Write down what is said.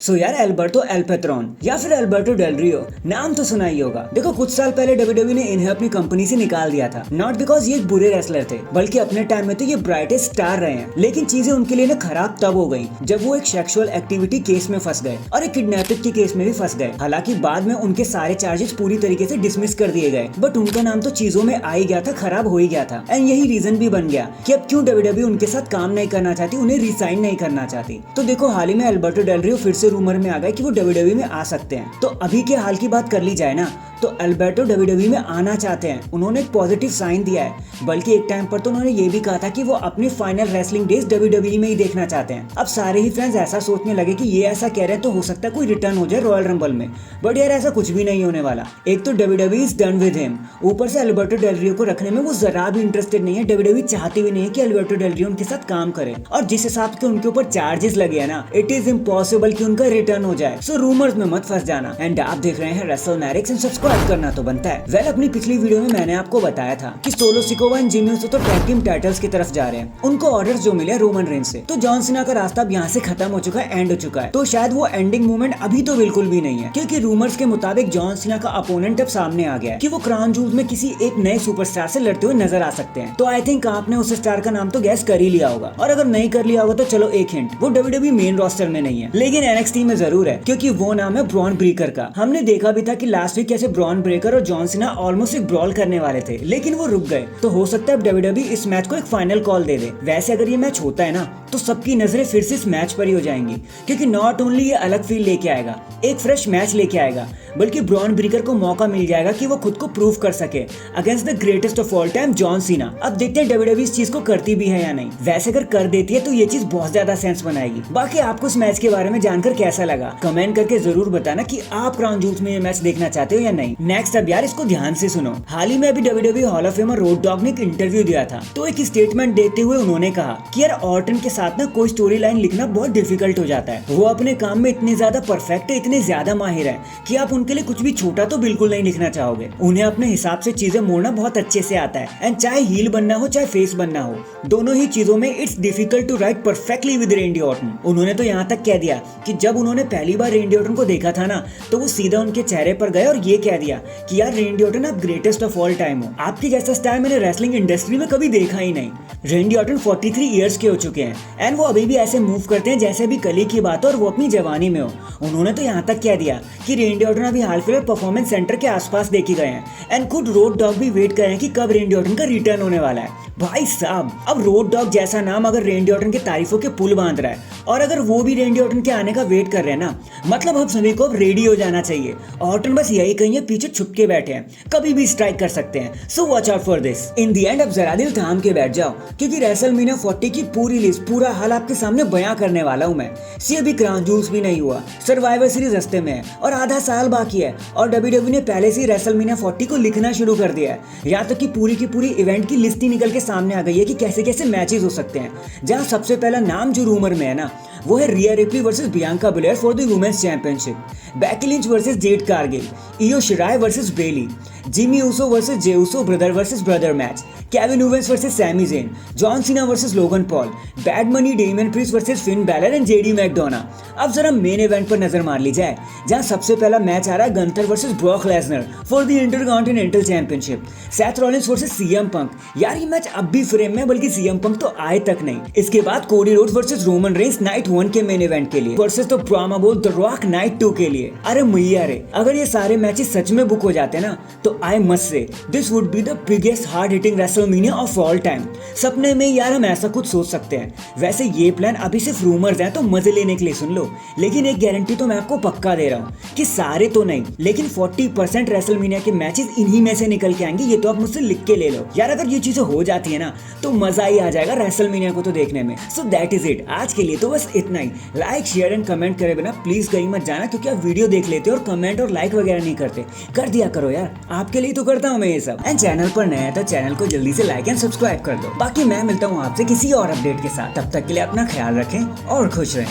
सो यार Alberto L patron या फिर एल्बर्टो डेल रियो नाम तो सुना ही होगा। देखो कुछ साल पहले डब्ल्यूडब्ल्यूई ने इन्हें अपनी कंपनी से निकाल दिया था, नॉट बिकॉज ये एक बुरे रेसलर थे, बल्कि अपने टाइम में तो ये ब्राइटेस्ट स्टार रहे हैं। लेकिन चीजें उनके लिए ना खराब तब हो गई जब वो एक सेक्सुअल एक्टिविटी केस में फंस गए और एक किडनैपिंग के केस में भी फंस गए। हालांकि बाद में उनके सारे चार्जेस पूरी तरीके से डिसमिस कर दिए गए, बट उनका नाम तो चीजों में आ ही गया था, खराब हो ही गया था। एंड यही रीजन भी बन गया कि अब क्यों डब्ल्यूडब्ल्यूई उनके साथ काम नहीं करना चाहती, उन्हें रिसाइन नहीं करना चाहती। तो देखो हाल ही में एल्बर्टो डेल रियो फिर से रूमर में आ गए कि वो डब्ल्यूडब्ल्यूई में आ सकते हैं। तो अभी के हाल की बात कर ली जाए ना, तो एल्बर्टो डब्ल्यूडब्ल्यूई में आना चाहते हैं। उन्होंने एक पॉजिटिव साइन दिया है, बल्कि एक टाइम पर तो उन्होंने ये भी कहा था कि वो अपनी फाइनल रेसलिंग डेज डब्ल्यूडब्ल्यूई में ही देखना चाहते हैं। अब सारे ही फैंस ऐसा सोचने लगे कि ये ऐसा कह रहे हैं तो हो सकता है कोई रिटर्न हो जाए रॉयल रंबल में, बट यार ऐसा कुछ भी नहीं होने वाला। एक तो WWE is done with him, ऊपर से एल्बर्टो डेल रियो को रखने में वो जरा भी इंटरेस्टेड नहीं है। डब्ल्यूडब्ल्यूई चाहती भी नहीं है कि एल्बर्टो डेल रियो उनके साथ काम करे, और जिस हिसाब के उनके ऊपर चार्जेस लगे हैं ना, इट इज इम्पॉसिबल कि उनका रिटर्न हो जाए। सो रूमर्स में मत फंस जाना। एंड आप देख रहे हैं रेसलमैनिक्स एंड सब्सक्राइब करना तो बनता है। वेल अपनी पिछली वीडियो में मैंने आपको बताया था कि solo Sikoa and Jimmy Uso तो टैग टीम टाइटल्स की तरफ जा रहे हैं। उनको ऑर्डर्स जो मिले रोमन रेंज से, तो जॉन सीना का रास्ता अब यहाँ से खत्म हो चुका है, एंड हो चुका है। तो शायद वो एंडिंग मूवमेंट अभी तो बिल्कुल भी नहीं है, क्योंकि रूमर्स के मुताबिक जॉन सीना का अपोनेंट अब सामने आ गया है कि वो क्राउन जूल्स में किसी एक नए सुपरस्टार से लड़ते हुए नजर आ सकते हैं। तो आई थिंक आपने उस स्टार का नाम तो गैस कर ही लिया होगा, और अगर नहीं कर लिया होगा तो चलो एक हिंट, वो डब्ल्यूडब्ल्यूई मेन रोस्टर में नहीं है, लेकिन एनएक्सटी में जरूर है, क्योंकि वो नाम है ब्रॉन ब्रेकर का। हमने देखा भी था कि लास्ट वीक कैसे ब्रॉन ब्रेकर और जॉन सीना ऑलमोस्ट एक ब्रॉल करने वाले थे, लेकिन वो रुक गए। तो हो सकता है डब्ल्यूडब्ल्यूई इस मैच को एक फाइनल कॉल दे दे। वैसे अगर ये मैच होता है ना, तो सबकी नजरें फिर से इस मैच पर ही हो जाएंगी, क्योंकि नॉट ओनली ये अलग फील लेके आएगा, एक फ्रेश मैच लेके आएगा, बल्कि ब्रॉन ब्रेकर को मौका मिल जाएगा कि वो खुद को प्रूव कर सके against the greatest of all time John Cena. अब देखते हैं डब्ल्यूडब्ल्यूई इस चीज को करती भी है या नहीं। वैसे अगर कर देती है तो ये चीज बहुत ज्यादा सेंस बनाएगी। बाकी आपको इस मैच के बारे में जानकर कैसा लगा, कमेंट करके जरूर बताना कि आप क्राउन जूल्स में ये मैच देखना चाहते हो या नहीं। नेक्स्ट अब यार इसको ध्यान से सुनो। हाल ही में अभी WWE hall of famer road dog ने एक इंटरव्यू दिया था, तो एक स्टेटमेंट देते हुए उन्होंने कहा कि यार ऑर्टन के साथ ना कोई स्टोरी लाइन लिखना बहुत डिफिकल्ट हो जाता है। वो अपने काम में इतने ज्यादा परफेक्ट है, इतने ज्यादा माहिर है कि आप उनके लिए कुछ भी छोटा तो बिल्कुल नहीं लिखना चाहोगे। उन्हें अपने हिसाब से चीजें मोड़ना बहुत अच्छे से आता है, एंड चाहे हील बनना हो चाहे फेस बनना हो, दोनों ही चीजों में it's difficult to write perfectly with Randy Orton. उन्होंने तो यहाँ तक कह दिया कि जब उन्होंने पहली बार रेंडी ऑर्टन को देखा था ना, तो वो सीधा उनके चेहरे पर गए और ये कह दिया कि यार रेंडी ऑर्टन आप ग्रेटेस्ट ऑफ ऑल टाइम हो, आपके जैसा स्टार मैंने रेसलिंग इंडस्ट्री में कभी देखा ही नहीं। रेंडी ऑर्टन 43 इयर्स के हो चुके हैं, एंड वो अभी भी ऐसे मूव करते हैं जैसे अभी कल की बात हो और वो अपनी जवानी में हो। उन्होंने तो यहाँ तक कह दिया कि रेंडी ऑर्टन अभी हाल फिलहाल परफॉर्मेंस सेंटर के आसपास देखे गए हैं, एंड खुद रोड डॉग भी वेट कर रहे हैं कि कब रेंडी ऑर्टन का रिटर्न होने वाला है। भाई साहब, अब रोड डॉग जैसा नाम अगर रेंडी ऑर्टन के तारीफों के पुल बांध रहा है, और अगर वो भी रेंडी ऑर्टन के आने का वेट कर रहे हैं ना, मतलब हम सभी को अब रेडी हो जाना चाहिए। ऑर्टन बस यही कहीं है, पीछे छुप के बैठे हैं, कभी भी स्ट्राइक कर सकते हैं। So watch out for this. In the and अब जरा दिल थाम के बैठ जाओ, क्योंकि रेसलमेनिया 40 की पूरी लिस्ट, पूरा हाल आपके सामने बयां करने वाला हूं मैं। सी अभी क्राउन जूल्स भी नहीं हुआ, सर्वाइवर सीरीज रास्ते में है और आधा साल बाकी है, और डब्ल्यूडब्ल्यूई ने पहले से ही रेसलमेनिया 40 को लिखना शुरू कर दिया है। यहाँ तक कि पूरी की पूरी इवेंट की लिस्ट ही निकल के सामने आ गई है कि कैसे कैसे मैचेस हो सकते हैं। जहाँ सबसे पहला नाम जो रूमर में है ना, वो है Rhea Ripley versus Bianca Belair for the women's championship, Becky Lynch versus Jade Cargill, Iyo Shirai versus Bayley, Jimmy Uso versus Jey Uso brother versus brother match, Kevin Owens versus Sami Zayn, John Cena versus Logan Paul, bad money Damian Priest versus Finn Balor and JD McDonagh. अब जरा main event पर नजर मार ली जाए, जहां सबसे पहला match आ रहा है Gunther versus Brock Lesnar for the intercontinental championship, Seth Rollins versus CM Punk. यार ये मैच अब भी फ्रेम में, बल्कि सीएम पंक तो आए तक नहीं। इसके बाद Cody Rhodes versus Roman Reigns night 1 के मेन इवेंट के लिए वर्सेस द ब्रामा बोल द रॉक नाइट 2 के लिए। अरे मैया रे, अगर ये सारे मैचेस सच में बुक हो जाते ना, तो I must say this would be the biggest hard hitting WrestleMania of all time. सपने में यार हम ऐसा कुछ सोच सकते हैं। वैसे ये प्लान अभी सिर्फ रूमर्स हैं, तो मजे लेने के लिए सुन लो, लेकिन एक गारंटी तो मैं आपको पक्का दे रहा हूँ कि सारे तो नहीं, लेकिन 40% रेसलमेनिया के मैचेस इन्हीं में से निकल के आएंगे। ये तो आप मुझसे लिख के ले लो यार। अगर ये चीजें हो जाती है ना, तो मजा ही आ जाएगा रेसलमेनिया को तो देखने में। सो दैट इज इट, आज के लिए तो बस इतना ही। लाइक शेयर एंड कमेंट करे बिना प्लीज कहीं मत जाना, क्योंकि आप वीडियो देख लेते हो और कमेंट और लाइक वगैरह नहीं करते। कर दिया करो यार, आपके लिए तो करता हूँ मैं ये सब। एंड चैनल पर नया है तो चैनल को जल्दी से लाइक एंड सब्सक्राइब कर दो। बाकी मैं मिलता हूँ आपसे किसी और अपडेट के साथ, तब तक के लिए अपना ख्याल रखें और खुश रहें।